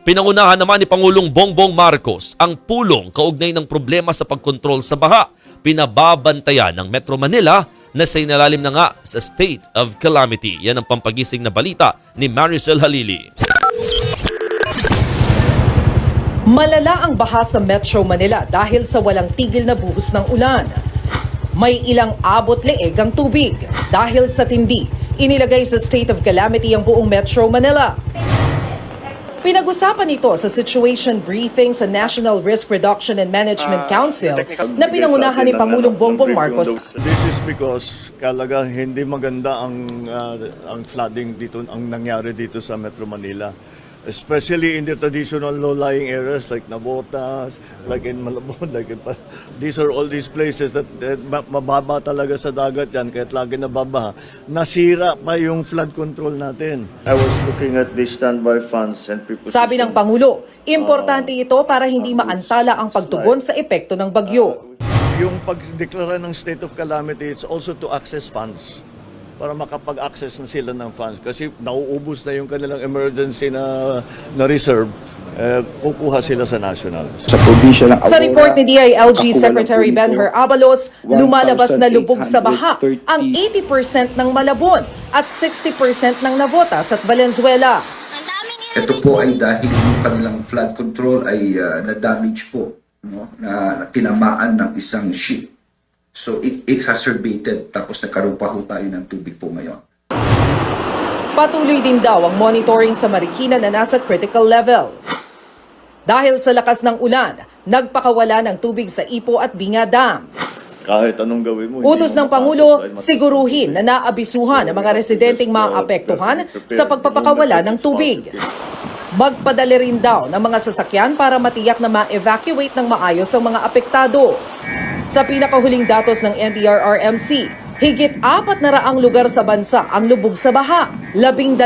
Pinangunahan naman ni Pangulong Bongbong Marcos ang pulong kaugnay ng problema sa pagkontrol sa baha. Pinababantayan ng Metro Manila na sa inalalim na nga sa state of calamity. Yan ang pampagising na balita ni Maricel Halili. Malala ang baha sa Metro Manila dahil sa walang tigil na buhos ng ulan. May ilang abot leeg ang tubig. Dahil sa tindi, inilagay sa state of calamity ang buong Metro Manila. Pinag-usapan ito sa situation briefing sa National Risk Reduction and Management Council na pinangunahan ni Pangulong Bongbong Marcos. This is because kalaga hindi maganda ang flooding dito, ang nangyari dito sa Metro Manila. Especially in the traditional low-lying areas like Navotas, like in Malabon, these are all these places that mababa talaga sa dagat yan, kahit lagi nababaha. Nasira pa yung flood control natin. I was looking at the standby funds and people. Sabi ng Pangulo, importante ito para hindi maantala ang pagtugon sa epekto ng bagyo. Yung pagdeklara ng state of calamity, it's also to access funds para makapag-access na sila ng funds. Kasi nauubos na yung kanilang emergency na reserve, kukuha sila sa national. Sa report ni DILG Secretary Benher Abalos, lumalabas na lubog sa baha ang 80% ng Malabon at 60% ng Navotas at Valenzuela. Ito po ay dahil yung kanilang flood control ay na-damage po, no? na tinamaan ng isang ship. So it exacerbated, tapos nagkaroon pa ho tayo ng tubig po ngayon. Patuloy din daw ang monitoring sa Marikina na nasa critical level. Dahil sa lakas ng ulan, nagpakawala ng tubig sa Ipo at Binga Dam. Kahit anong gawin mo. Utos ng Pangulo, siguruhin na naabisuhan ang mga residenteng maapektuhan sa pagpapakawala ng tubig. Magpadali rin daw ng mga sasakyan para matiyak na ma-evacuate ng maayos ang mga apektado. Sa pinakahuling datos ng NDRRMC, higit 400 lugar sa bansa ang lubog sa baha, 12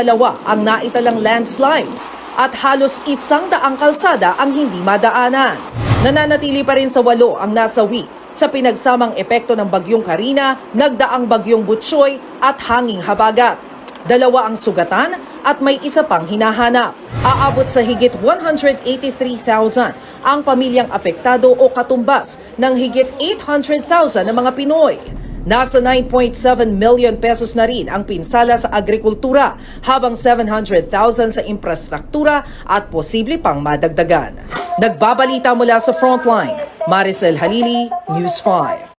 ang naitalang landslides, at halos 100 kalsada ang hindi madaanan. Nananatili pa rin sa 8 ang nasawi sa pinagsamang epekto ng bagyong Karina, nagdaang bagyong Butchoy at hanging habagat. 2 ang sugatan at may isa pang hinahanap. Aabot sa higit 183,000 ang pamilyang apektado o katumbas ng higit 800,000 na mga Pinoy. Nasa 9.7 million pesos na rin ang pinsala sa agrikultura, habang 700,000 sa infrastruktura at posible pang madagdagan. Nagbabalita mula sa Frontline, Maricel Halili, News 5.